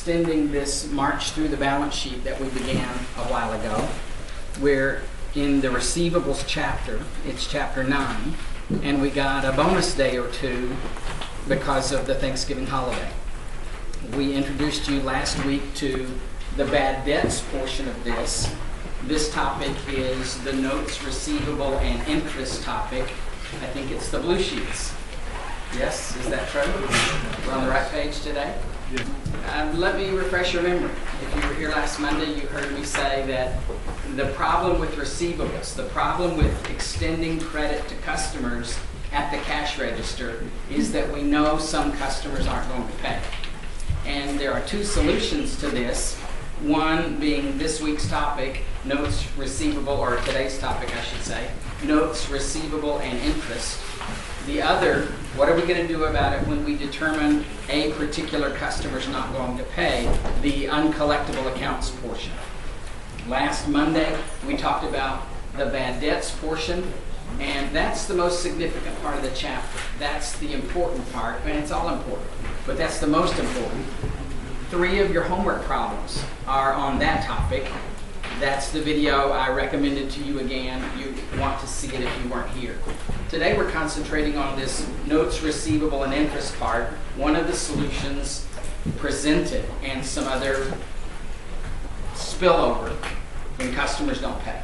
extending this march through the balance sheet that we began a while ago. We're in the receivables chapter. It's chapter 9, and we got a bonus day or two because of the Thanksgiving holiday. We introduced you last week to the bad debts portion of this. This topic is the notes receivable and interest topic. I think it's the blue sheets. Yes, is that true? We're on the right page today? Yeah. Let me refresh your memory. If you were here last Monday, you heard me say that the problem with receivables, the problem with extending credit to customers at the cash register is that we know some customers aren't going to pay. And there are two solutions to this. One being this week's topic, notes receivable, or today's topic I should say, notes receivable and interest. The other, what are we going to do about it when we determine a particular customer's not going to pay, the uncollectible accounts portion. Last Monday we talked about the bad debts portion, and that's the most significant part of the chapter. That's the important part, and it's all important, but that's the most important. 3 of your homework problems are on that topic. That's the video I recommended to you again. You want to see it if you weren't here. Today we're concentrating on this notes receivable and interest part, one of the solutions presented, and some other spillover when customers don't pay.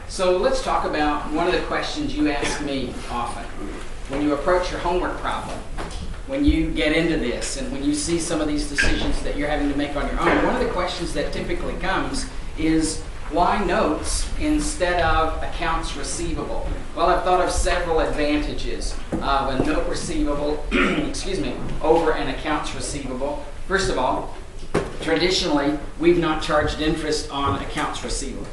So let's talk about one of the questions you ask me often. When you approach your homework problem, when you get into this, and when you see some of these decisions that you're having to make on your own, one of the questions that typically comes is, why notes instead of accounts receivable? Well, I've thought of several advantages of a note receivable excuse me, over an accounts receivable. First of all, traditionally, we've not charged interest on accounts receivable.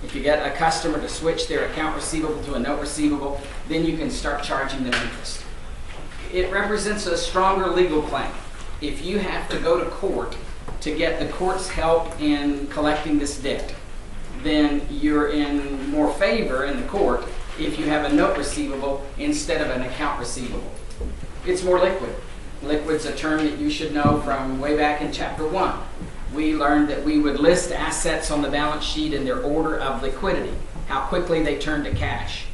If you get a customer to switch their account receivable to a note receivable, then you can start charging them interest. It represents a stronger legal claim. If you have to go to court to get the court's help in collecting this debt, then you're in more favor in the court if you have a note receivable instead of an account receivable. It's more liquid. Liquid's a term that you should know from way back in chapter 1. We learned that we would list assets on the balance sheet in their order of liquidity, how quickly they turn to cash.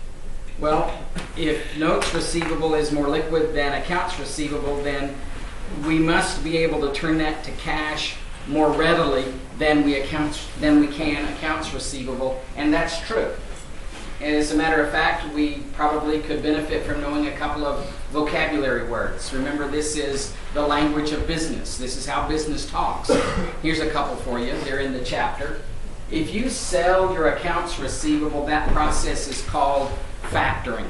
Well, if notes receivable is more liquid than accounts receivable, then we must be able to turn that to cash more readily than we can accounts receivable, and that's true. As a matter of fact, we probably could benefit from knowing a couple of vocabulary words. Remember, this is the language of business. This is how business talks. Here's a couple for you. They're in the chapter. If you sell your accounts receivable, that process is called factoring.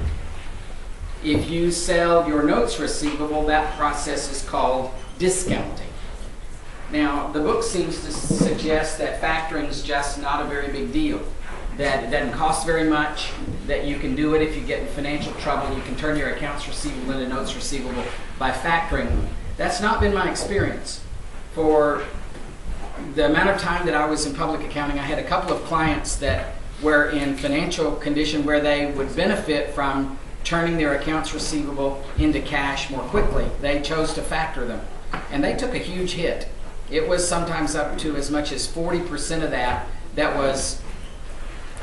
If you sell your notes receivable, that process is called discounting. Now, the book seems to suggest that factoring is just not a very big deal, that it doesn't cost very much, that you can do it if you get in financial trouble. You can turn your accounts receivable into notes receivable by factoring them. That's not been my experience. For the amount of time that I was in public accounting, I had a couple of clients that were in financial condition where they would benefit from turning their accounts receivable into cash more quickly. They chose to factor them, and they took a huge hit. It was sometimes up to as much as 40% of that was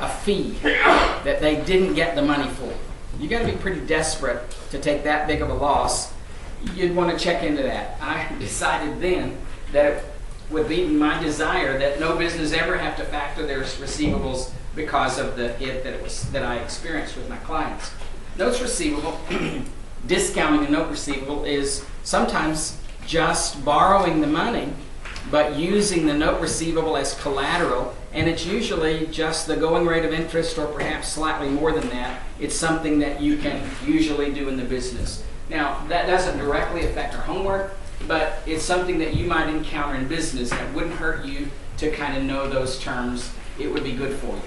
a fee that they didn't get the money for. You got to be pretty desperate to take that big of a loss. You'd want to check into that. I decided then that it would be my desire that no business ever have to factor their receivables because of the hit that I experienced with my clients. Notes receivable, discounting a note receivable, is sometimes just borrowing the money but using the note receivable as collateral, and it's usually just the going rate of interest or perhaps slightly more than that. It's something that you can usually do in the business. Now, that doesn't directly affect our homework, but it's something that you might encounter in business, and it wouldn't hurt you to kind of know those terms. It would be good for you.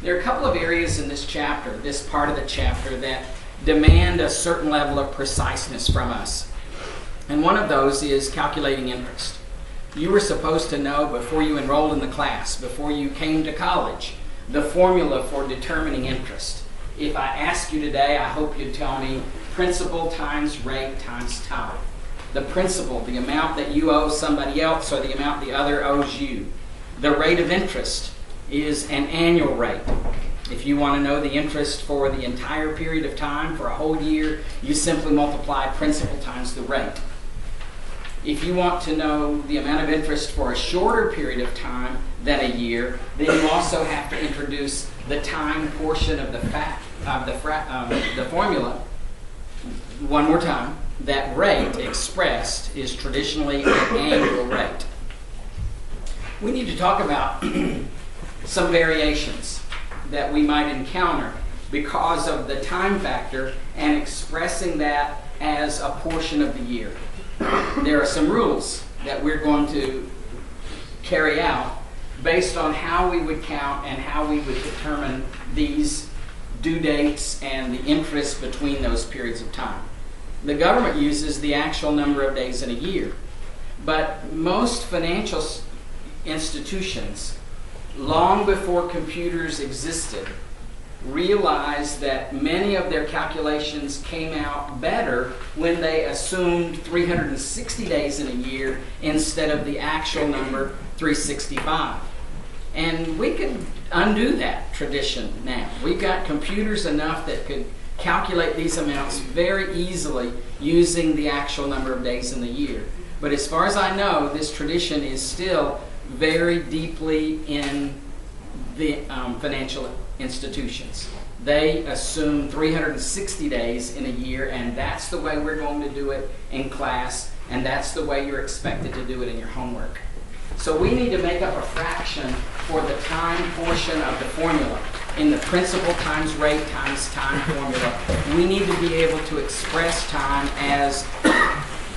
There are a couple of areas in this chapter, this part of the chapter, that demand a certain level of preciseness from us. And one of those is calculating interest. You were supposed to know before you enrolled in the class, before you came to college, the formula for determining interest. If I ask you today, I hope you'd tell me principal times rate times time. the principal, the amount that you owe somebody else or the amount the other owes you. The rate of interest is an annual rate. If you want to know the interest for the entire period of time, for a whole year, you simply multiply principal times the rate. If you want to know the amount of interest for a shorter period of time than a year, then you also have to introduce the time portion of the formula. One more time, that rate expressed is traditionally an annual rate. We need to talk about some variations that we might encounter because of the time factor and expressing that as a portion of the year. There are some rules that we're going to carry out based on how we would count and how we would determine these due dates and the interest between those periods of time. The government uses the actual number of days in a year, but most financial institutions, long before computers existed, realized that many of their calculations came out better when they assumed 360 days in a year instead of the actual number 365. And we could undo that tradition now. We've got computers enough that could calculate these amounts very easily using the actual number of days in the year. But as far as I know, this tradition is still very deeply in the financial institutions. They assume 360 days in a year, and that's the way we're going to do it in class, and that's the way you're expected to do it in your homework. So we need to make up a fraction for the time portion of the formula. In the principal times rate times time formula, we need to be able to express time as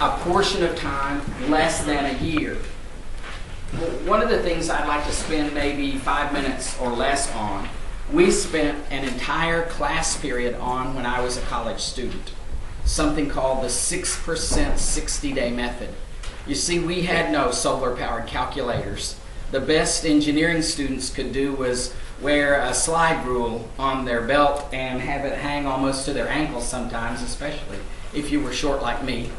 a portion of time less than a year. One of the things I'd like to spend maybe 5 minutes or less on, we spent an entire class period on when I was a college student, something called the 6% 60-day method. You see, we had no solar-powered calculators. The best engineering students could do was wear a slide rule on their belt and have it hang almost to their ankles sometimes, especially if you were short like me.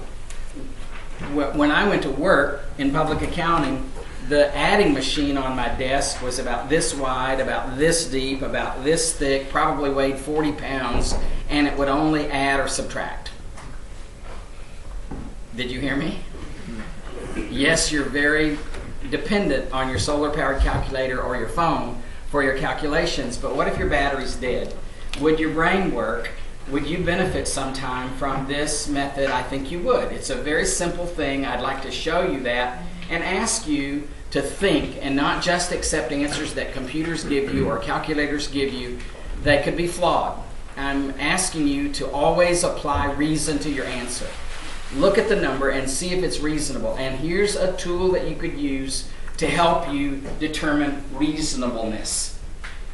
When I went to work in public accounting, the adding machine on my desk was about this wide, about this deep, about this thick, probably weighed 40 pounds, and it would only add or subtract. Did you hear me? Yes, you're very dependent on your solar-powered calculator or your phone for your calculations, but what if your battery's dead? Would your brain work? Would you benefit sometime from this method? I think you would. It's a very simple thing. I'd like to show you that and ask you to think and not just accept answers that computers give you or calculators give you. They could be flawed. I'm asking you to always apply reason to your answer. Look at the number and see if it's reasonable. And here's a tool that you could use to help you determine reasonableness.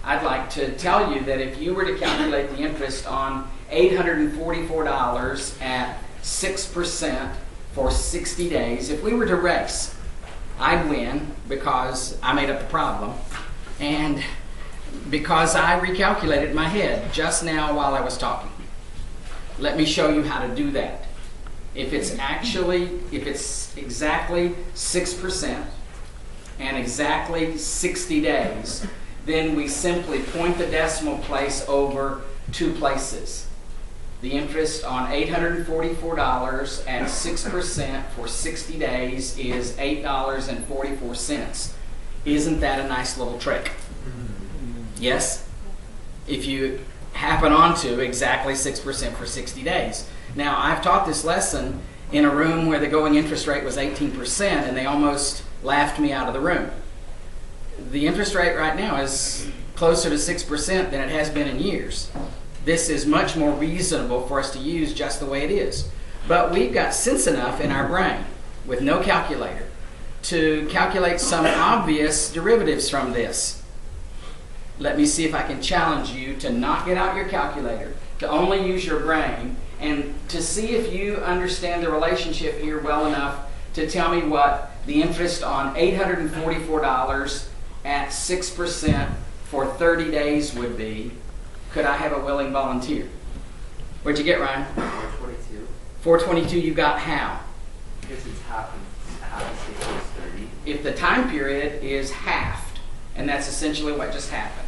I'd like to tell you that if you were to calculate the interest on $844 at 6% for 60 days, if we were to race, I'd win because I made up the problem and because I recalculated in my head just now while I was talking. Let me show you how to do that. If it's exactly 6% and exactly 60 days, then we simply point the decimal place over 2 places. The interest on $844 at 6% for 60 days is $8.44. Isn't that a nice little trick? Yes? If you happen onto exactly 6% for 60 days. Now, I've taught this lesson in a room where the going interest rate was 18%, and they almost laughed me out of the room. The interest rate right now is closer to 6% than it has been in years. This is much more reasonable for us to use just the way it is. But we've got sense enough in our brain, with no calculator, to calculate some obvious derivatives from this. Let me see if I can challenge you to not get out your calculator, to only use your brain, and to see if you understand the relationship here well enough to tell me what the interest on $844 at 6% for 30 days would be. Could I have a willing volunteer? What'd you get, Ryan? 422. 422 you got how? Because it's half equals 30. If the time period is halved, and that's essentially what just happened.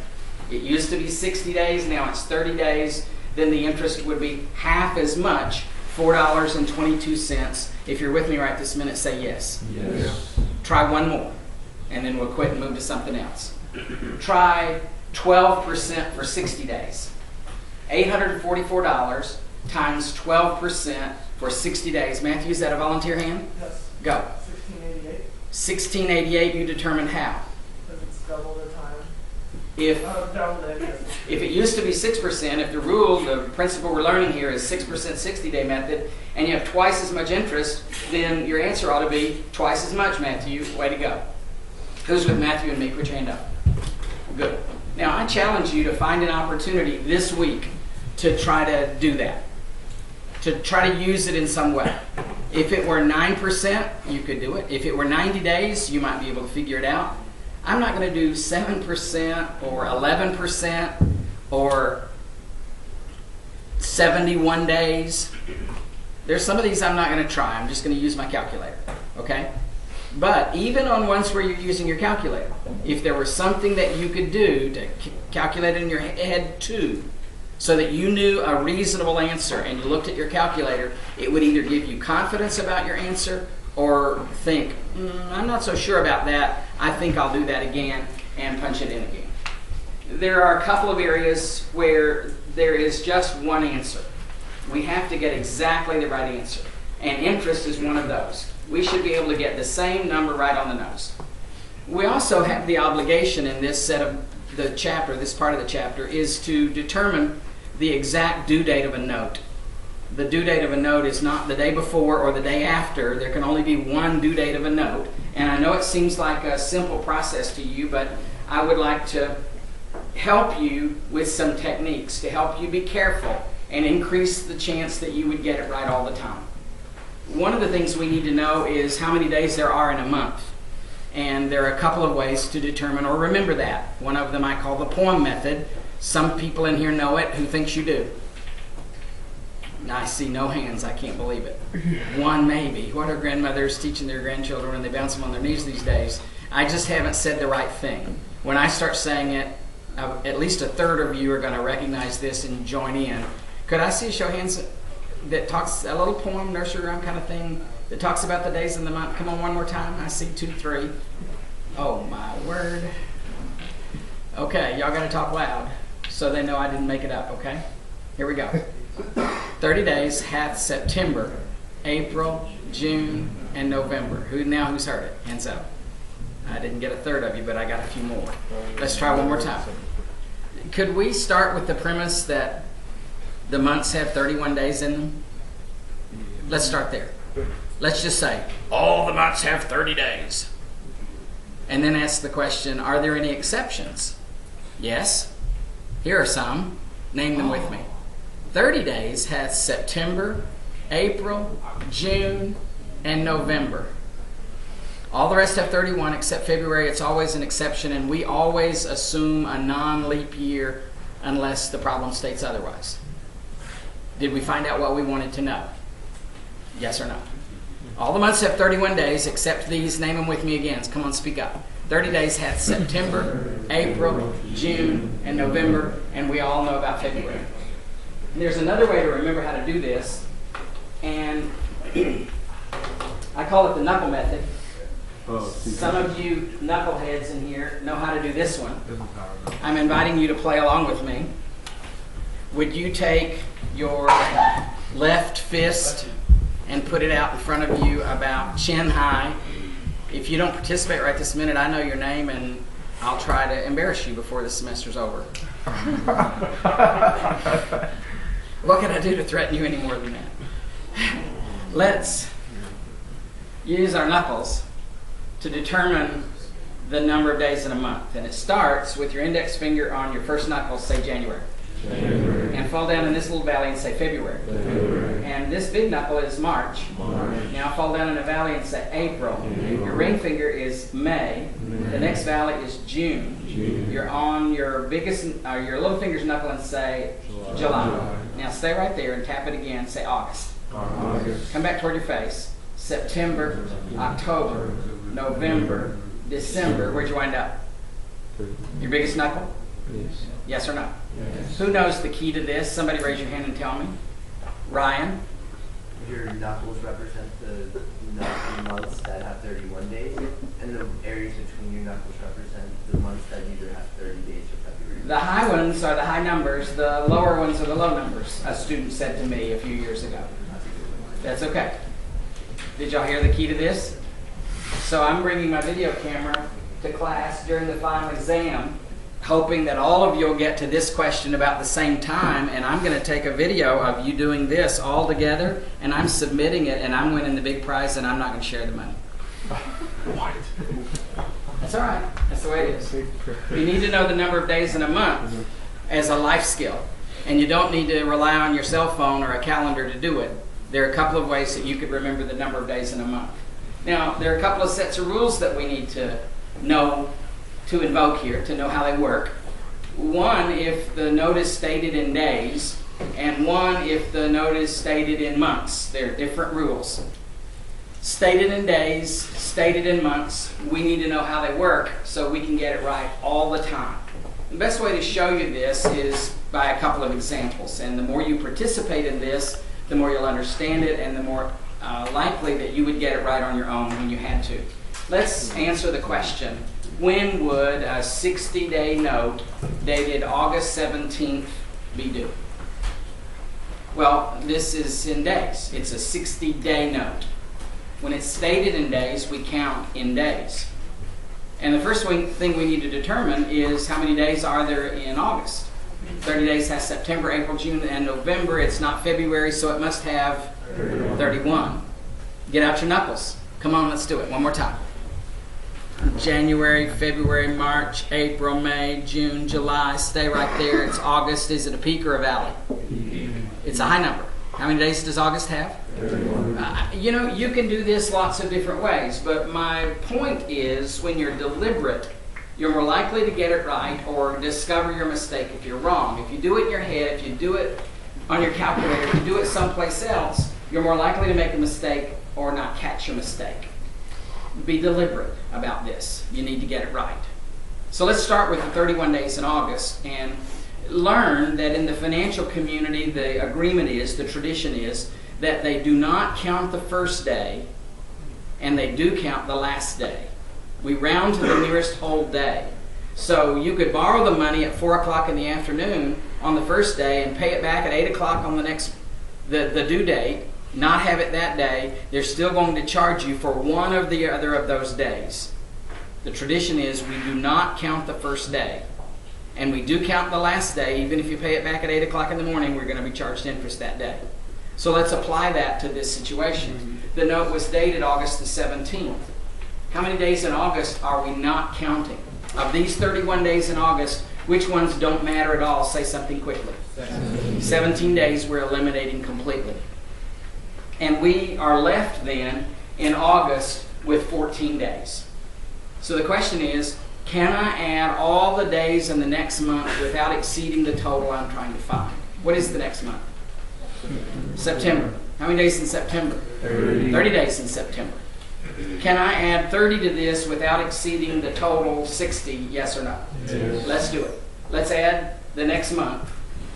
It used to be 60 days, now it's 30 days, then the interest would be half as much, $4.22. If you're with me right this minute, say yes. Yes. Try one more, and then we'll quit and move to something else. Try 12% for 60 days. $844 times 12% for 60 days. Matthew, is that a volunteer hand? Yes. Go. 1688. 1688, you determine how. Because it's double the time. If Double the interest. If it used to be 6%, if the rule, the principle we're learning here is 6% 60-day method, and you have twice as much interest, then your answer ought to be twice as much, Matthew. Way to go. Who's with Matthew and me? Put your hand up. Good. Now, I challenge you to find an opportunity this week to try to do that, to try to use it in some way. If it were 9%, you could do it. If it were 90 days, you might be able to figure it out. I'm not going to do 7% or 11% or 71 days. There's some of these I'm not going to try. I'm just going to use my calculator, okay? But even on ones where you're using your calculator, if there was something that you could do to calculate in your head too, so that you knew a reasonable answer and you looked at your calculator, it would either give you confidence about your answer or think, I'm not so sure about that. I think I'll do that again and punch it in again. There are a couple of areas where there is just one answer. We have to get exactly the right answer. And interest is one of those. We should be able to get the same number right on the nose. We also have the obligation in this set of the chapter, this part of the chapter, is to determine the exact due date of a note. The due date of a note is not the day before or the day after. There can only be one due date of a note. And I know it seems like a simple process to you, but I would like to help you with some techniques to help you be careful and increase the chance that you would get it right all the time. One of the things we need to know is how many days there are in a month. And there are a couple of ways to determine or remember that. One of them I call the poem method. Some people in here know it. Who thinks you do? I see no hands. I can't believe it. One maybe. What are grandmothers teaching their grandchildren when they bounce them on their knees these days? I just haven't said the right thing. When I start saying it, at least a third of you are going to recognize this and join in. Could I see a show of hands that talks, a little poem, nursery rhyme kind of thing, that talks about the days in the month? Come on, one more time. I see 2, 3. Oh my word. Okay, y'all got to talk loud so they know I didn't make it up, okay? Here we go. 30 days hath September, April, June, and November. Who's heard it? Hands up. I didn't get a third of you, but I got a few more. Let's try one more time. Could we start with the premise that the months have 31 days in them? Let's start there. Let's just say, all the months have 30 days. And then ask the question, are there any exceptions? Yes. Here are some. Name them with me. 30 days hath September, April, June, and November. All the rest have 31 except February. It's always an exception, and we always assume a non-leap year unless the problem states otherwise. Did we find out what we wanted to know? Yes or no? All the months have 31 days except these. Name them with me again. Come on, speak up. 30 days hath September, April, June, and November, and we all know about February. There's another way to remember how to do this, and I call it the knuckle method. Some of you knuckleheads in here know how to do this one. I'm inviting you to play along with me. Would you take your left fist and put it out in front of you about chin high? If you don't participate right this minute, I know your name and I'll try to embarrass you before the semester's over. What can I do to threaten you any more than that? Let's use our knuckles to determine the number of days in a month. And it starts with your index finger on your first knuckle, say January. January. And fall down in this little valley and say February. February. And this big knuckle is March. Now fall down in a valley and say April. Your ring finger is May. The next valley is June. You're on your your little finger's knuckle and say July. Now stay right there and tap it again. Say August. Come back toward your face. September, October, November, December. Where'd you wind up? Your biggest knuckle? Yes. Yes or no? Yes. Who knows the key to this? Somebody raise your hand and tell me. Ryan? Your knuckles represent the months that have 31 days, and the areas between your knuckles represent the months that either have 30 days or February. The high ones are the high numbers, the lower ones are the low numbers, a student said to me a few years ago. That's okay. Did y'all hear the key to this? So I'm bringing my video camera to class during the final exam, hoping that all of you will get to this question about the same time, and I'm going to take a video of you doing this all together, and I'm submitting it, and I'm winning the big prize, and I'm not going to share the money. What? That's all right. That's the way it is. You need to know the number of days in a month as a life skill, and you don't need to rely on your cell phone or a calendar to do it. There are a couple of ways that you could remember the number of days in a month. Now, there are a couple of sets of rules that we need to know to invoke here, to know how they work. One, if the note is stated in days, and one, if the note is stated in months. They're different rules. Stated in days, stated in months, we need to know how they work so we can get it right all the time. The best way to show you this is by a couple of examples, and the more you participate in this, the more you'll understand it, and the more likely that you would get it right on your own when you had to. Let's answer the question. When would a 60-day note dated August 17th be due? Well, this is in days. It's a 60-day note. When it's stated in days, we count in days. And the first thing we need to determine is how many days are there in August. 30 days has September, April, June, and November. It's not February, so it must have 31. Get out your knuckles. Come on, let's do it. One more time. January, February, March, April, May, June, July. Stay right there. It's August. Is it a peak or a valley? It's a high number. How many days does August have? 31. You know, you can do this lots of different ways, but my point is when you're deliberate, you're more likely to get it right or discover your mistake if you're wrong. If you do it in your head, if you do it on your calculator, if you do it someplace else, you're more likely to make a mistake or not catch your mistake. Be deliberate about this. You need to get it right. So let's start with the 31 days in August and learn that in the financial community, the agreement is, the tradition is, that they do not count the first day and they do count the last day. We round to the nearest whole day. So you could borrow the money at 4 o'clock in the afternoon on the first day and pay it back at 8 o'clock on the due date, not have it that day. They're still going to charge you for one or the other of those days. The tradition is we do not count the first day. And we do count the last day. Even if you pay it back at 8 o'clock in the morning, we're going to be charged interest that day. So let's apply that to this situation. The note was dated August the 17th. How many days in August are we not counting? Of these 31 days in August, which ones don't matter at all? Say something quickly. 17 days we're eliminating completely. And we are left then in August with 14 days. So the question is, can I add all the days in the next month without exceeding the total I'm trying to find? What is the next month? September. How many days in September? 30 days in September. Can I add 30 to this without exceeding the total 60? Yes or no? Yes. Let's do it. Let's add the next month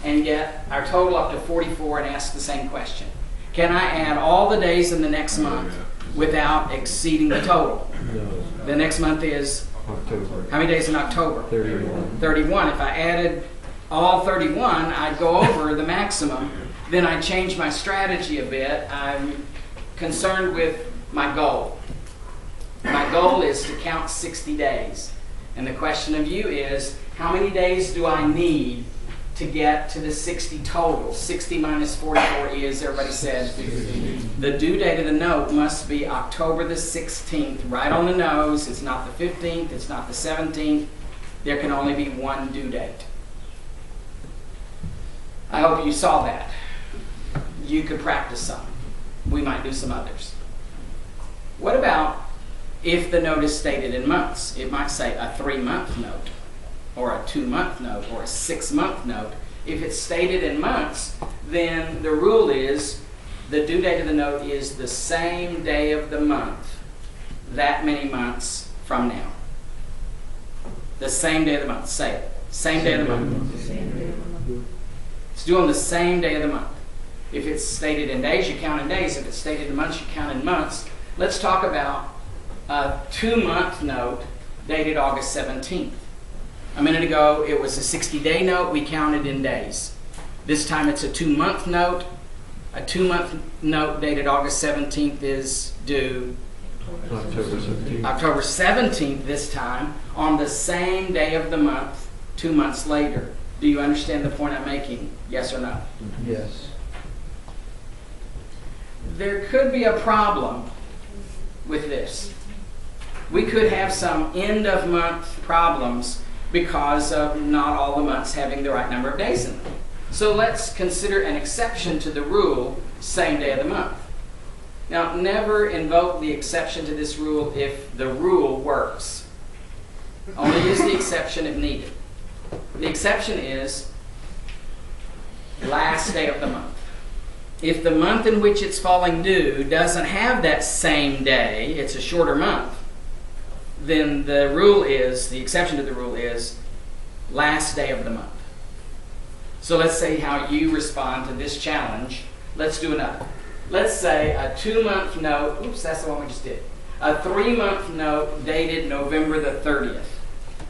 and get our total up to 44 and ask the same question. Can I add all the days in the next month without exceeding the total? No. The next month is October. how many days in October? 31. 31. If I added all 31, I'd go over the maximum. Then I change my strategy a bit. I'm concerned with my goal. My goal is to count 60 days. And the question of you is, how many days do I need to get to the 60 total? 60 minus 44 is, everybody said, the due date of the note must be October the 16th, right on the nose. It's not the 15th, it's not the 17th. There can only be one due date. I hope you saw that. You could practice some. We might do some others. What about if the note is stated in months? It might say a 3-month note, or a 2-month note, or a 6-month note. If it's stated in months, then the rule is the due date of the note is the same day of the month, that many months from now. The same day of the month. Say it. Same day of the month. It's due on the same day of the month. If it's stated in days, you count in days. If it's stated in months, you count in months. Let's talk about a 2-month note dated August 17th. A minute ago, it was a 60-day note. We counted in days. This time it's a 2-month note. A 2-month note dated August 17th is due October 17th this time, on the same day of the month, 2 months later. Do you understand the point I'm making? Yes or no? Yes. There could be a problem with this. We could have some end of month problems because of not all the months having the right number of days in them. So let's consider an exception to the rule, same day of the month. Now, never invoke the exception to this rule if the rule works. Only use the exception if needed. The exception is last day of the month. If the month in which it's falling due doesn't have that same day, it's a shorter month, then the rule is, the exception to the rule is last day of the month. So let's see how you respond to this challenge. Let's do another. Let's say a 2-month note, oops, that's the one we just did. A 3-month note dated November the 30th.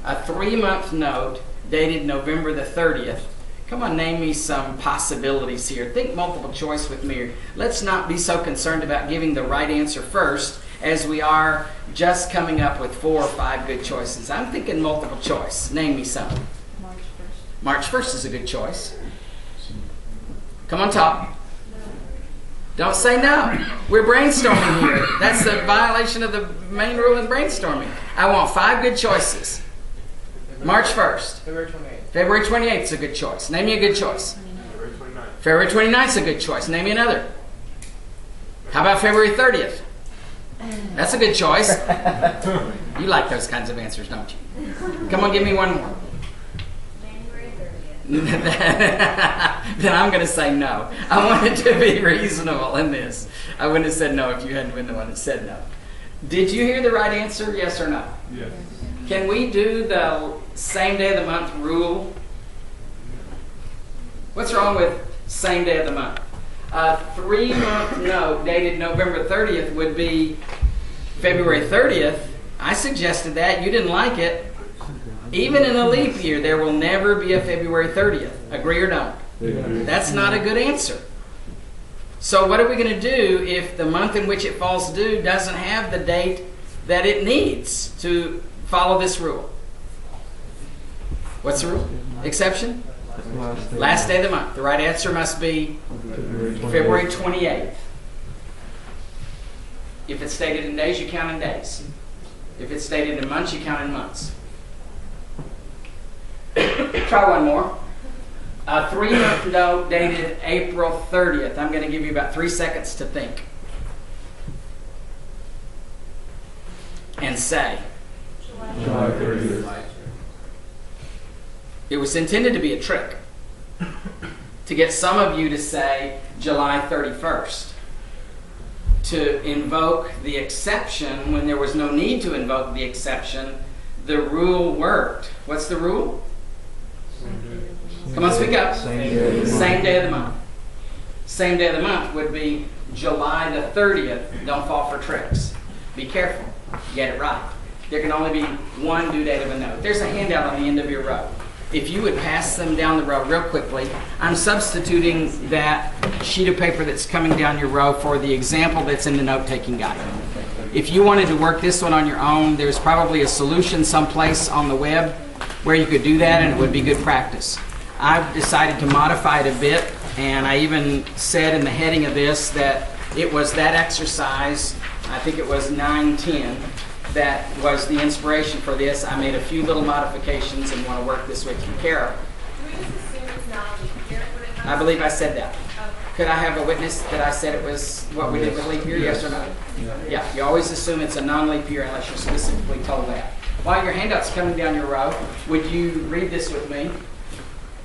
A 3-month note dated November the 30th. Come on, name me some possibilities here. Think multiple choice with me. Let's not be so concerned about giving the right answer first as we are just coming up with 4 or 5 good choices. I'm thinking multiple choice. Name me some. March 1st is a good choice. Come on, top. Don't say no. We're brainstorming here. That's a violation of the main rule in brainstorming. I want 5 good choices. March 1st. February 28th. February 28th is a good choice. Name me a good choice. February 29th. February 29th is a good choice. Name me another. How about February 30th? That's a good choice. You like those kinds of answers, don't you? Come on, give me one more. Then I'm going to say no. I wanted to be reasonable in this. I wouldn't have said no if you hadn't been the one that said no. Did you hear the right answer, yes or no? Yes. Can we do the same day of the month rule? What's wrong with same day of the month? A 3-month note dated November 30th would be February 30th. I suggested that. You didn't like it. Even in a leap year, there will never be a February 30th. Agree or don't? That's not a good answer. So what are we going to do if the month in which it falls due doesn't have the date that it needs to follow this rule? What's the rule? Exception? Last day of the month. The right answer must be February 28th. If it's stated in days, you count in days. If it's stated in months, you count in months. Try one more. A 3-month note dated April 30th. I'm going to give you about 3 seconds to think. And say. July 30th. It was intended to be a trick. To get some of you to say July 31st. To invoke the exception when there was no need to invoke the exception, the rule worked. What's the rule? Come on, speak up. Same day. Same day of the month. Same day of the month would be July the 30th. Don't fall for tricks. Be careful. Get it right. There can only be one due date of a note. There's a handout on the end of your row. If you would pass them down the row real quickly, I'm substituting that sheet of paper that's coming down your row for the example that's in the note-taking guide. If you wanted to work this one on your own, there's probably a solution someplace on the web where you could do that, and it would be good practice. I've decided to modify it a bit, and I even said in the heading of this that it was that exercise, I think it was 9-10, that was the inspiration for this. I made a few little modifications and want to work this with you. Carol? Do we just assume it's not a leap year when it comes? I believe I said that. Okay. Could I have a witness that I said it was what we did with leap year, yes or no? Yeah, you always assume it's a non-leap year unless you're specifically told that. While your handout's coming down your row, would you read this with me?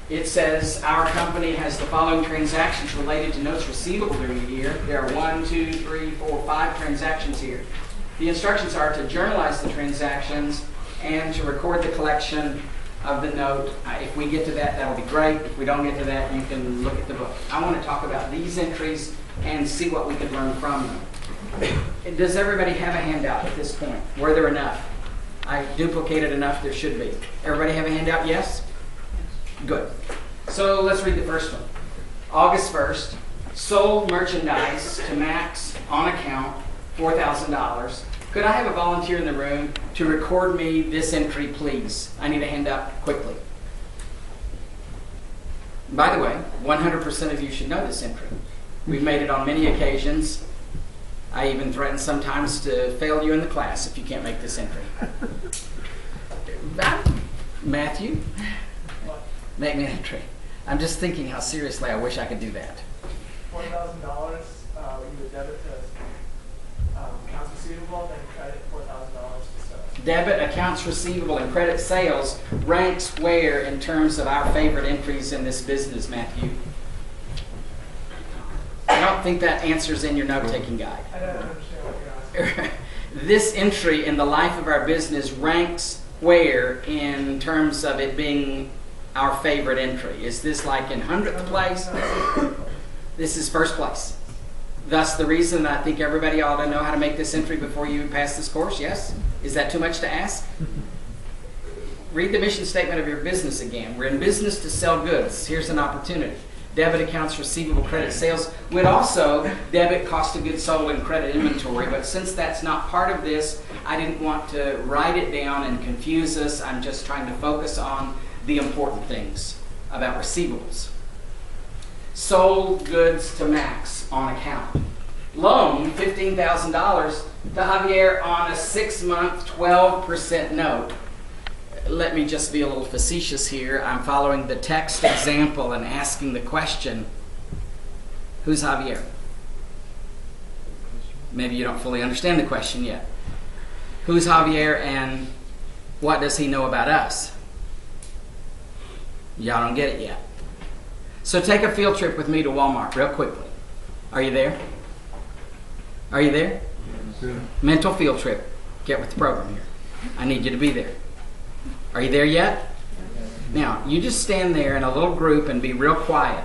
it says our company has the following transactions related to notes receivable during the year. There are 1, 2, 3, 4, 5 transactions here. The instructions are to journalize the transactions and to record the collection of the note. If we get to that, that'll be great. If we don't get to that, you can look at the book. I want to talk about these entries and see what we could learn from them. Does everybody have a handout at this point? Were there enough? I duplicated enough, there should be. Everybody have a handout, yes? Good. So let's read the first one. August 1st, sold merchandise to Max on account, $4,000. Could I have a volunteer in the room to record me this entry, please? I need a handout quickly. By the way, 100% of you should know this entry. We've made it on many occasions. I even threaten sometimes to fail you in the class if you can't make this entry. Matthew, make me an entry. I'm just thinking how seriously I wish I could do that. $4,000, you would debit to accounts receivable, then credit $4,000 to sales. Debit, accounts receivable, and credit sales ranks where in terms of our favorite entries in this business, Matthew? I don't think that answer's in your note-taking guide. I don't understand what you're asking. This entry in the life of our business ranks where in terms of it being our favorite entry? Is this like in 100th place? This is first place. Thus the reason I think everybody ought to know how to make this entry before you pass this course, yes? Is that too much to ask? Read the mission statement of your business again. We're in business to sell goods. Here's an opportunity. Debit, accounts receivable, credit sales would also debit cost of goods sold and credit inventory. But since that's not part of this, I didn't want to write it down and confuse us. I'm just trying to focus on the important things about receivables. Sold goods to Max on account. Loan $15,000 to Javier on a 6-month, 12% note. Let me just be a little facetious here. I'm following the text example and asking the question, who's Javier? Maybe you don't fully understand the question yet. Who's Javier and what does he know about us? Y'all don't get it yet. So take a field trip with me to Walmart real quickly. Are you there? Are you there? Yeah. Mental field trip. Get with the program here. I need you to be there. Are you there yet? Now, you just stand there in a little group and be real quiet.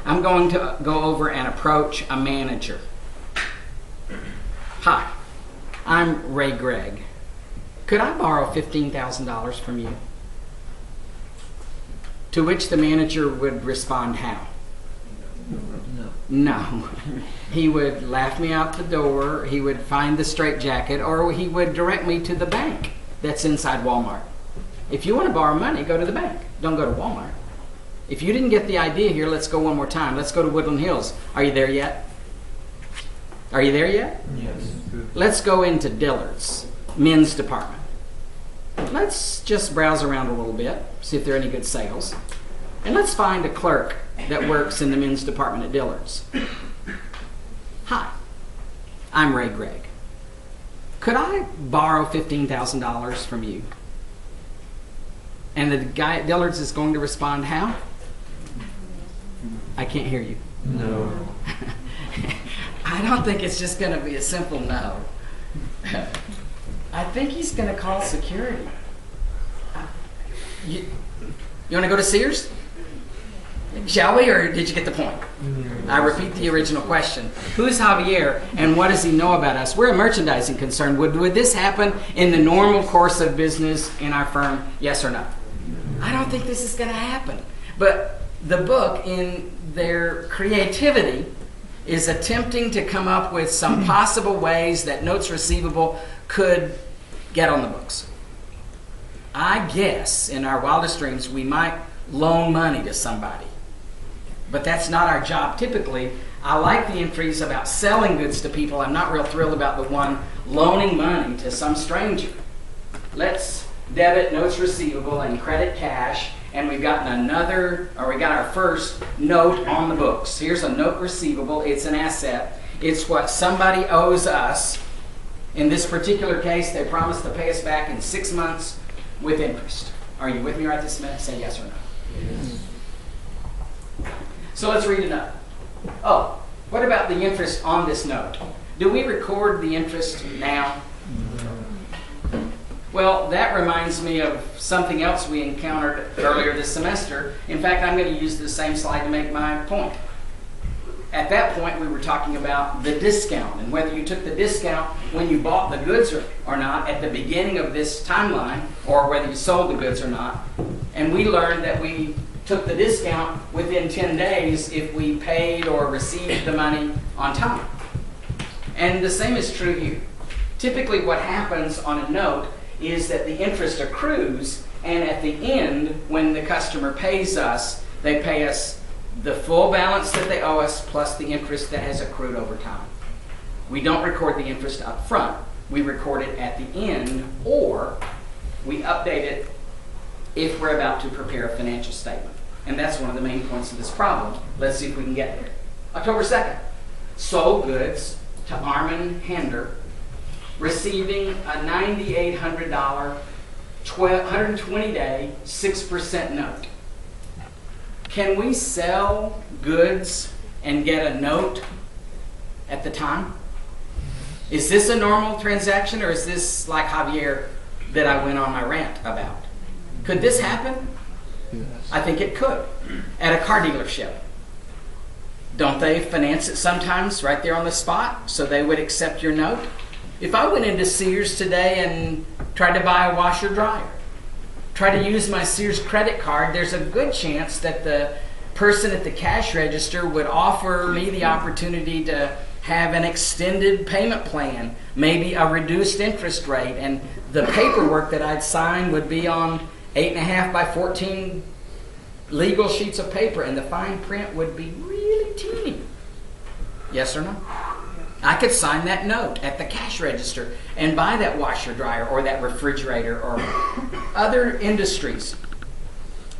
I'm going to go over and approach a manager. Hi, I'm Ray Gregg. Could I borrow $15,000 from you? To which the manager would respond how? No. He would laugh me out the door, he would find the straitjacket, or he would direct me to the bank that's inside Walmart. If you want to borrow money, go to the bank. Don't go to Walmart. If you didn't get the idea here, let's go one more time. Let's go to Woodland Hills. Are you there yet? Are you there yet? Yes. Let's go into Dillard's, men's department. Let's just browse around a little bit, see if there are any good sales. And let's find a clerk that works in the men's department at Dillard's. Hi, I'm Ray Gregg. Could I borrow $15,000 from you? And the guy at Dillard's is going to respond how? I can't hear you. No. I don't think it's just going to be a simple no. I think he's going to call security. You want to go to Sears? Shall we, or did you get the point? I repeat the original question. Who's Javier, and what does he know about us? We're a merchandising concern. Would this happen in the normal course of business in our firm? Yes or no? I don't think this is going to happen. But the book, in their creativity, is attempting to come up with some possible ways that notes receivable could get on the books. I guess in our wildest dreams we might loan money to somebody, but that's not our job typically. I like the entries about selling goods to people. I'm not real thrilled about the one loaning money to some stranger. Let's debit notes receivable and credit cash, and we've gotten we got our first note on the books. Here's a note receivable. It's an asset. It's what somebody owes us. In this particular case, they promised to pay us back in 6 months with interest. Are you with me right this minute? Say yes or no. Yes. So let's read it up. Oh, what about the interest on this note? Do we record the interest now? Well, that reminds me of something else we encountered earlier this semester. In fact, I'm going to use the same slide to make my point. At that point, we were talking about the discount and whether you took the discount when you bought the goods or not at the beginning of this timeline, or whether you sold the goods or not. And we learned that we took the discount within 10 days if we paid or received the money on time. And the same is true here. Typically what happens on a note is that the interest accrues, and at the end, when the customer pays us, they pay us the full balance that they owe us plus the interest that has accrued over time. We don't record the interest up front. We record it at the end, or we update it if we're about to prepare a financial statement. And that's one of the main points of this problem. Let's see if we can get there. October 2nd, sold goods to Armin Hender, receiving a $9,800 120-day 6% note. Can we sell goods and get a note at the time? Is this a normal transaction, or is this like Javier that I went on my rant about? Could this happen? Yes. I think it could. At a car dealership. Don't they finance it sometimes right there on the spot so they would accept your note? If I went into Sears today and tried to buy a washer dryer, tried to use my Sears credit card, there's a good chance that the person at the cash register would offer me the opportunity to have an extended payment plan, maybe a reduced interest rate, and the paperwork that I'd sign would be on 8.5 by 14 legal sheets of paper, and the fine print would be really teeny. Yes or no? I could sign that note at the cash register and buy that washer dryer or that refrigerator, or other industries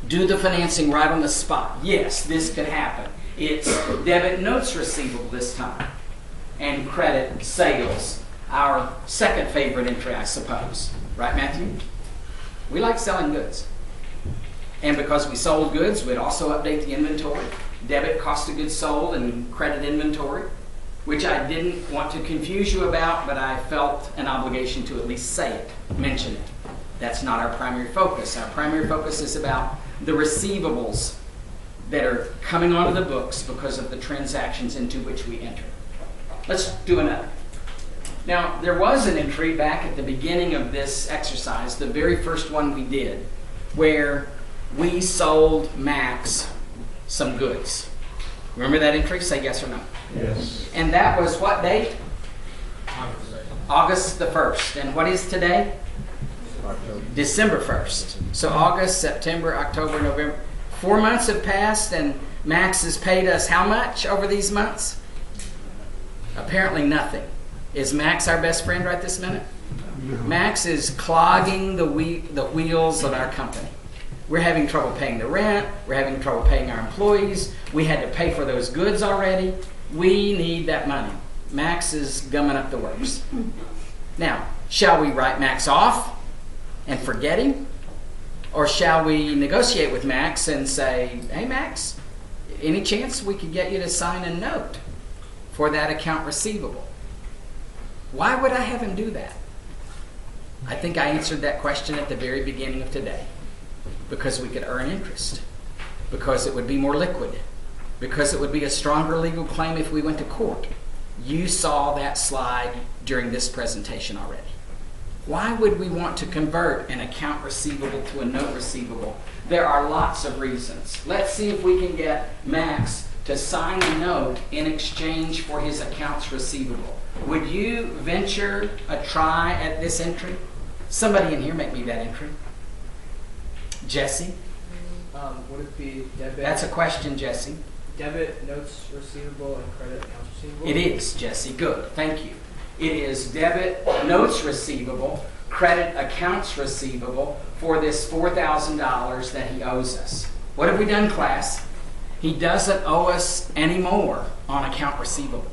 do the financing right on the spot. Yes, this could happen. It's debit notes receivable this time, and credit sales, our second favorite entry, I suppose. Right, Matthew? We like selling goods. And because we sold goods, we'd also update the inventory. Debit cost of goods sold and credit inventory, which I didn't want to confuse you about, but I felt an obligation to at least say it, mention it. That's not our primary focus. Our primary focus is about the receivables that are coming onto the books because of the transactions into which we enter. Let's do another. Now, there was an entry back at the beginning of this exercise, the very first one we did, where we sold Max some goods. Remember that entry? Say yes or no. Yes. And that was what date? August the 1st. And what is today? December 1st. So August, September, October, November. 4 months have passed, and Max has paid us how much over these months? Apparently nothing. Is Max our best friend right this minute? Max is clogging the wheels of our company. We're having trouble paying the rent. We're having trouble paying our employees. We had to pay for those goods already. We need that money. Max is gumming up the works. Now, shall we write Max off and forget him? Or shall we negotiate with Max and say, hey Max, any chance we could get you to sign a note for that account receivable? Why would I have him do that? I think I answered that question at the very beginning of today. Because we could earn interest. Because it would be more liquid. Because it would be a stronger legal claim if we went to court. You saw that slide during this presentation already. Why would we want to convert an account receivable to a note receivable? There are lots of reasons. Let's see if we can get Max to sign a note in exchange for his accounts receivable. Would you venture a try at this entry? Somebody in here make me that entry. Jesse? Would it be debit? That's a question, Jesse. Debit notes receivable and credit accounts receivable? It is, Jesse. Good. Thank you. It is debit notes receivable, credit accounts receivable for this $4,000 that he owes us. What have we done, class? He doesn't owe us any more on account receivable.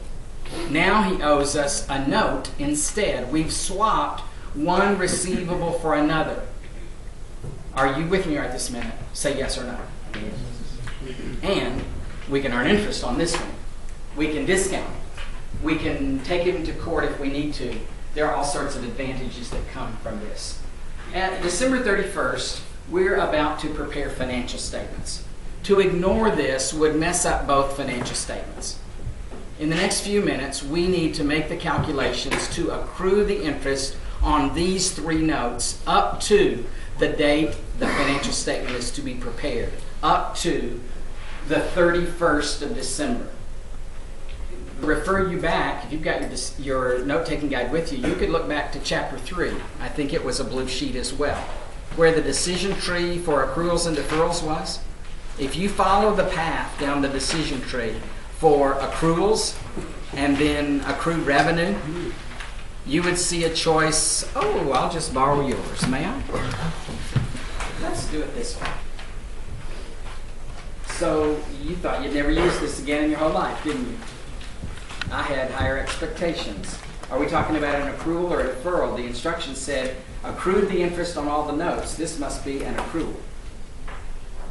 Now he owes us a note instead. We've swapped one receivable for another. Are you with me right this minute? Say yes or no. And We can earn interest on this one. We can discount it. We can take it into court if we need to. There are all sorts of advantages that come from this. At December 31st, we're about to prepare financial statements. To ignore this would mess up both financial statements. In the next few minutes, we need to make the calculations to accrue the interest on these three notes up to the date the financial statement is to be prepared, up to the 31st of December. Refer you back, if you've got your note-taking guide with you, you could look back to chapter 3. I think it was a blue sheet as well, where the decision tree for accruals and deferrals was. If you follow the path down the decision tree for accruals and then accrued revenue, you would see a choice, oh, I'll just borrow yours, may I? Let's do it this way. So you thought you'd never use this again in your whole life, didn't you? I had higher expectations. Are we talking about an accrual or a deferral? The instructions said, accrued the interest on all the notes. This must be an accrual.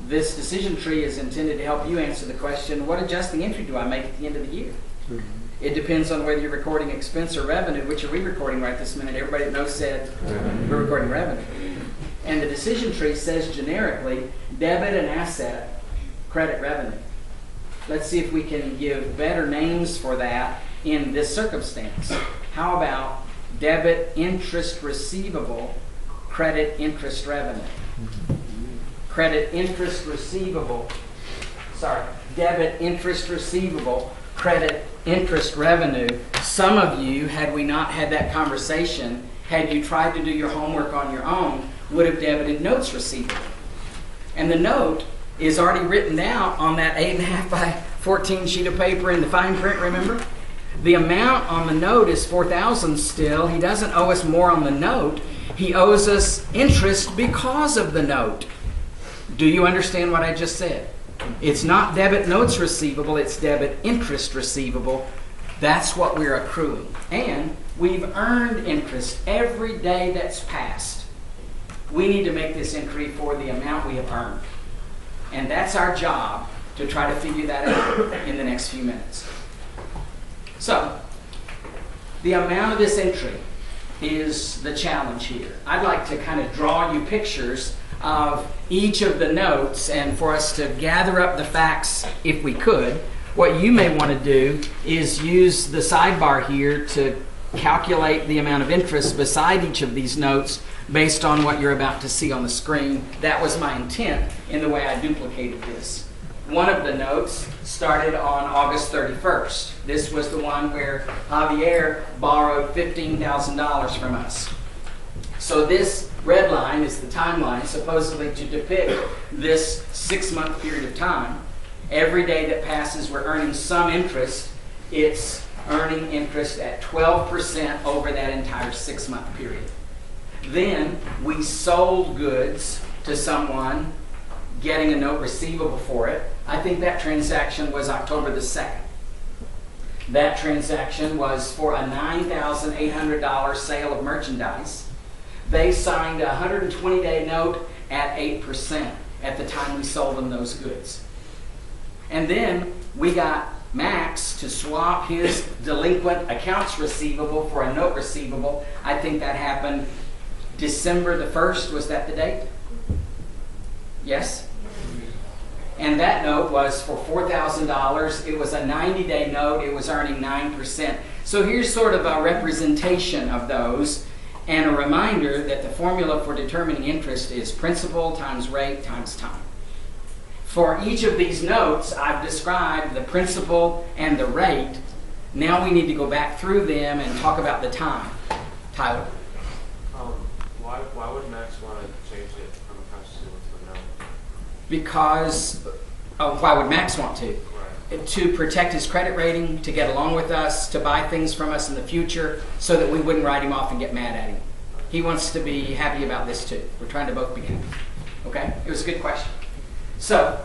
This decision tree is intended to help you answer the question, what adjusting entry do I make at the end of the year? It depends on whether you're recording expense or revenue. Which are we recording right this minute? Everybody that knows said we're recording revenue. And the decision tree says generically, debit and asset, credit revenue. Let's see if we can give better names for that in this circumstance. How about debit interest receivable, credit interest revenue? Credit interest receivable, debit interest receivable, credit interest revenue. Some of you, had we not had that conversation, had you tried to do your homework on your own, would have debited notes receivable. And the note is already written out on that 8.5 by 14 sheet of paper in the fine print, remember? The amount on the note is $4,000 still. He doesn't owe us more on the note. He owes us interest because of the note. Do you understand what I just said? It's not debit notes receivable, it's debit interest receivable. That's what we're accruing. And we've earned interest every day that's passed. We need to make this entry for the amount we have earned. And that's our job, to try to figure that out in the next few minutes. So, the amount of this entry is the challenge here. I'd like to kind of draw you pictures of each of the notes, and for us to gather up the facts if we could. What you may want to do is use the sidebar here to calculate the amount of interest beside each of these notes based on what you're about to see on the screen. That was my intent in the way I duplicated this. One of the notes started on August 31st. This was the one where Javier borrowed $15,000 from us. So this red line is the timeline, supposedly to depict this 6-month period of time. Every day that passes, we're earning some interest. It's earning interest at 12% over that entire 6-month period. Then we sold goods to someone, getting a note receivable for it. I think that transaction was October the 2nd. That transaction was for a $9,800 sale of merchandise. They signed a 120-day note at 8% at the time we sold them those goods. And then we got Max to swap his delinquent accounts receivable for a note receivable. I think that happened December the 1st. Was that the date? Yes? And that note was for $4,000. It was a 90-day note. It was earning 9%. So here's sort of a representation of those, and a reminder that the formula for determining interest is principal times rate times time. For each of these notes, I've described the principal and the rate. Now we need to go back through them and talk about the time. Tyler? Why would Max want to change it from accounts receivable to a note? Because, why would Max want to? Right. To protect his credit rating, to get along with us, to buy things from us in the future, so that we wouldn't write him off and get mad at him. He wants to be happy about this too. We're trying to both be happy. Okay? It was a good question. So,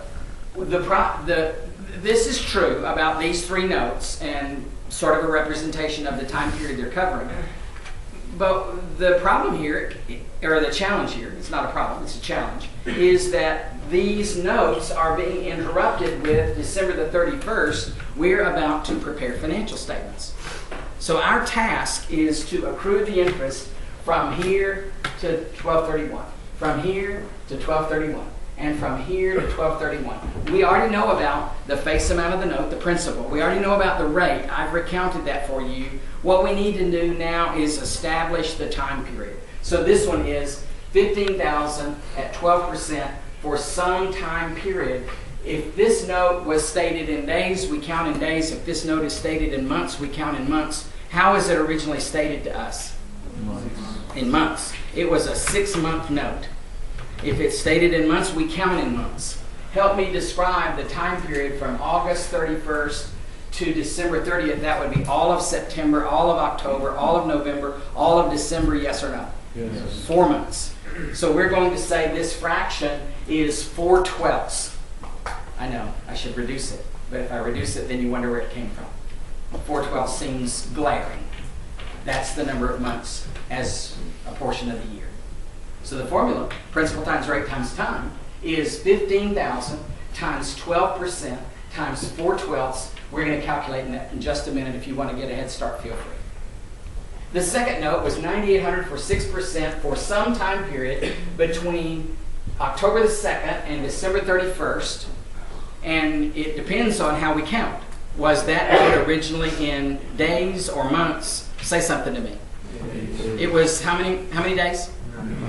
this is true about these three notes and sort of a representation of the time period they're covering. But the problem here, or the challenge here, it's not a problem, it's a challenge, is that these notes are being interrupted with December the 31st. We're about to prepare financial statements. So our task is to accrue the interest from here to 12/31, from here to 12/31, and from here to 12/31. We already know about the face amount of the note, the principal. We already know about the rate. I've recounted that for you. What we need to do now is establish the time period. So this one is $15,000 at 12% for some time period. If this note was stated in days, we count in days. If this note is stated in months, we count in months. How is it originally stated to us? In months. It was a 6-month note. If it's stated in months, we count in months. Help me describe the time period from August 31st to December 30th. That would be all of September, all of October, all of November, all of December, yes or no? Yes. 4 months. So we're going to say this fraction is 4/12. I know, I should reduce it. But if I reduce it, then you wonder where it came from. 4/12 seems glaring. That's the number of months as a portion of the year. So the formula, principal times rate times time, is 15,000 times 12% times 4/12. We're going to calculate that in just a minute. If you want to get a head start, feel free. The second note was $9,800 for 6% for some time period between October the 2nd and December 31st. And it depends on how we count. Was that note originally in days or months? Say something to me. It was how many days?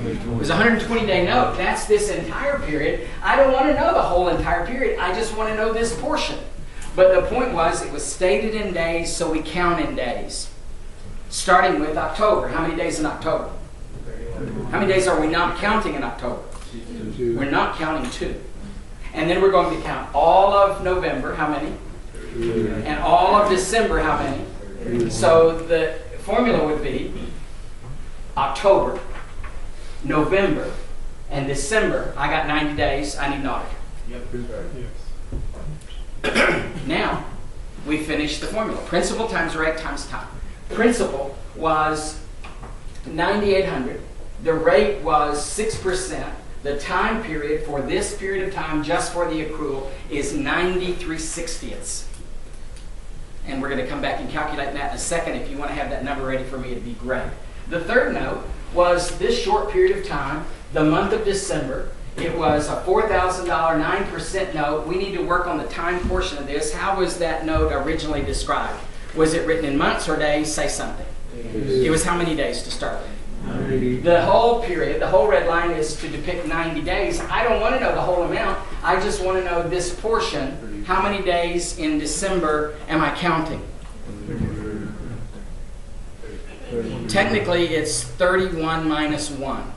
It was a 120-day note. That's this entire period. I don't want to know the whole entire period. I just want to know this portion. But the point was, it was stated in days, so we count in days. Starting with October. How many days in October? How many days are we not counting in October? We're not counting 2. And then we're going to count all of November. How many? And all of December. How many? So the formula would be October, November, and December. I got 90 days. I need an auditor. Now, we finished the formula. Principal times rate times time. Principal was $9,800. The rate was 6%. The time period for this period of time, just for the accrual, is 93/60ths. And we're going to come back and calculate that in a second. If you want to have that number ready for me, it'd be great. The third note was this short period of time, the month of December. It was a $4,000 9% note. We need to work on the time portion of this. How was that note originally described? Was it written in months or days? Say something. It was how many days to start with? 90. The whole period, the whole red line is to depict 90 days. I don't want to know the whole amount. I just want to know this portion. How many days in December am I counting? Technically, it's 31 minus 1.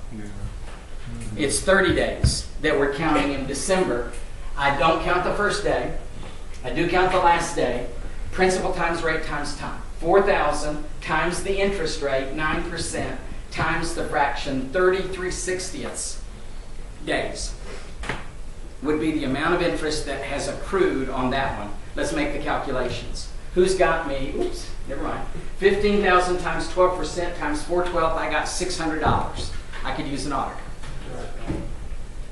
It's 30 days that we're counting in December. I don't count the first day. I do count the last day. Principal times rate times time. 4,000 times the interest rate, 9%, times the fraction, 33/60ths days, would be the amount of interest that has accrued on that one. Let's make the calculations. Who's got me? Oops, never mind. 15,000 times 12% times 4/12, I got $600. I could use an auditor.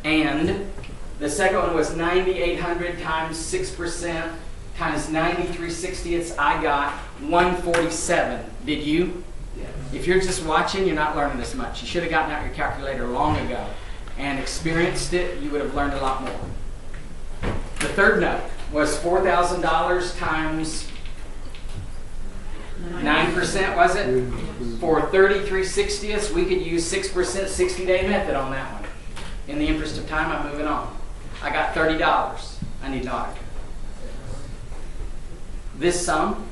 And the second one was 9,800 times 6% times 93/60ths. I got 147. Did you? Yeah. If you're just watching, you're not learning this much. You should have gotten out your calculator long ago and experienced it. You would have learned a lot more. The third note was $4,000 times 9%, was it? For 33/60ths, we could use 6% 60-day method on that one. In the interest of time, I'm moving on. I got $30. I need an auditor. This sum,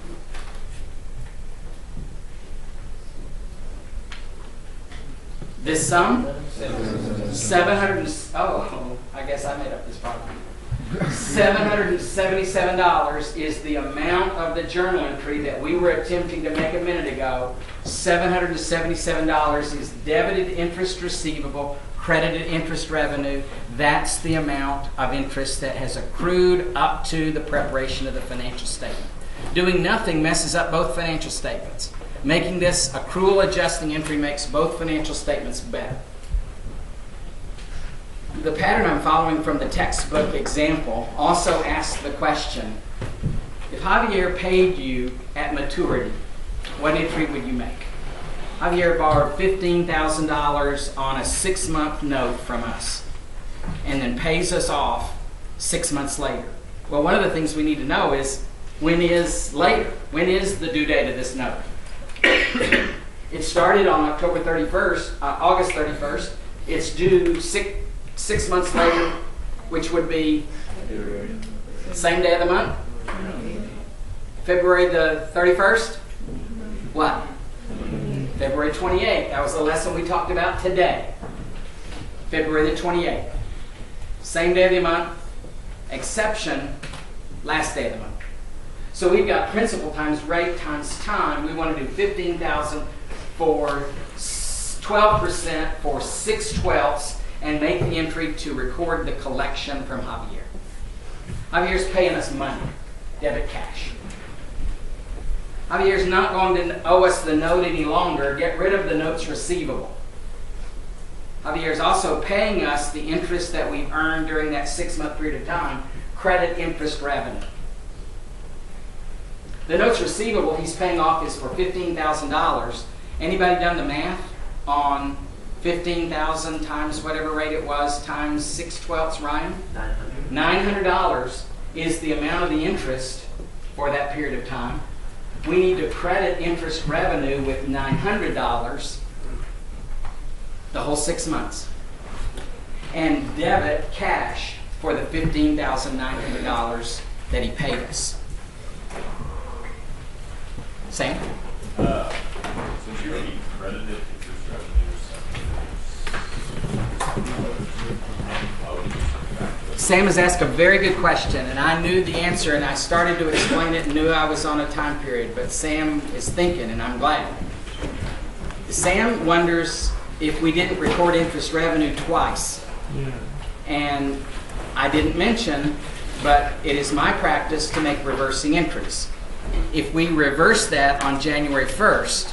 I guess I made up this problem. $777 is the amount of the journal entry that we were attempting to make a minute ago. $777 is debited interest receivable, credited interest revenue. That's the amount of interest that has accrued up to the preparation of the financial statement. Doing nothing messes up both financial statements. Making this accrual adjusting entry makes both financial statements better. the pattern I'm following from the textbook example also asks the question, if Javier paid you at maturity, what entry would you make? Javier borrowed $15,000 on a 6-month note from us and then pays us off 6 months later. Well, one of the things we need to know is, when is later? When is the due date of this note? It started on August 31st. It's due six months later, which would be same day of the month? February the 31st? What? February 28th. That was the lesson we talked about today. February the 28th. Same day of the month, exception, last day of the month. So we've got principal times rate times time. We want to do 15,000 for 12% for 6/12 and make the entry to record the collection from Javier. Javier's paying us money, debit cash. Javier's not going to owe us the note any longer. Get rid of the notes receivable. Javier's also paying us the interest that we've earned during that 6-month period of time, credit interest revenue. The notes receivable he's paying off is for $15,000. Anybody done the math on 15,000 times whatever rate it was times 6/12, Ryan? $900 is the amount of the interest for that period of time. We need to credit interest revenue with $900 the whole 6 months and debit cash for the $15,900 that he paid us. Sam? Since you already credited interest revenue, Sam has asked a very good question, and I knew the answer, and I started to explain it and knew I was on a time period, but Sam is thinking, and I'm glad. Sam wonders if we didn't record interest revenue twice. And I didn't mention, but it is my practice to make reversing entries. If we reverse that on January 1st,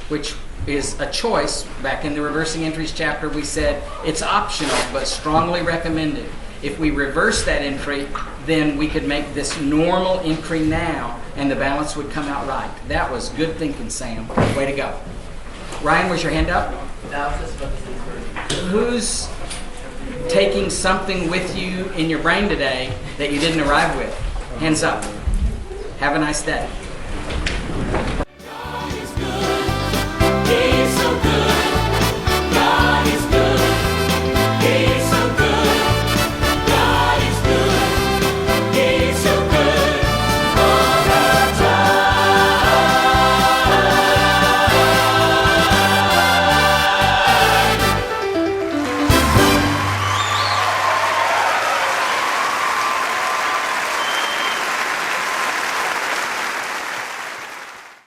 which is a choice, back in the reversing entries chapter we said it's optional but strongly recommended. If we reverse that entry, then we could make this normal entry now and the balance would come out right. That was good thinking, Sam. Way to go. Ryan, was your hand up? That was just about the same person. Who's taking something with you in your brain today that you didn't arrive with? Hands up. Have a nice day.